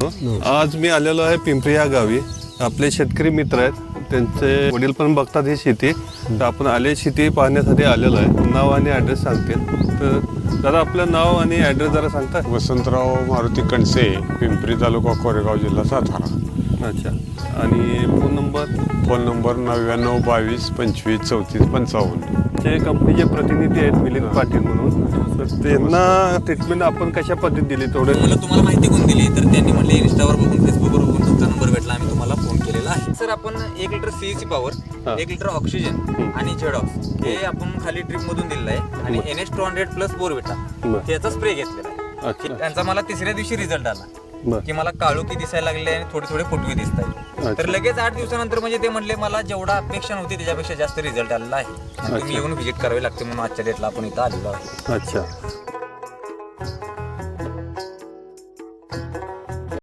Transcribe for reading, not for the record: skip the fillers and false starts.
आज मी आलेलो आहे पिंपरी या गावी. आपले शेतकरी मित्र आहेत, त्यांचे वडील पण बघतात ही शेती. तर आपण आले शेती पाहण्यासाठी आलेलो आहे. नाव आणि ॲड्रेस सांगतील. तर दादा आपलं नाव आणि ॲड्रेस जरा सांगता. वसंतराव मारुती कणसे, पिंपरी तालुका कोरेगाव जिल्हा सातारा. अच्छा. आणि फोन नंबर? Phone number 99 22 25 34 55. जे कंपनीचे प्रतिनिधी आहेत मिलिंद पाटील म्हणून, तर त्यांना ट्रीटमेंट आपण कशा पद्धतीत दिली थोडं? तुम्हाला माहिती कोण दिली? तर त्यांनी म्हटले इंस्टावर बघून, फेसबुकवर बघून तुमचा नंबर भेटला, आम्ही तुम्हाला फोन केलेला आहे. सर आपण 1 litre CEC power, 1 litre oxygen आणि झेडॉक्स हे आपण खाली ड्रिप मधून दिलेलं आहे आणि NS 200 प्लस बोरविटा याचा स्प्रे घेतलेला आहे. त्यांचा मला तिसऱ्या दिवशी रिझल्ट आला की मला काळोखी दिसायला लागले आणि थोडे थोडे फुटवे दिसत आहेत. तर लगेच 8 दिवसानंतर म्हणजे ते म्हटले मला जेवढा अपेक्षा नव्हती त्याच्यापेक्षा जास्त रिझल्ट आलेला आहे. तुम्ही येऊन व्हिजिट करावी लागते म्हणून आजच्या डेटला आपण इथं आलेलो आहोत. अच्छा.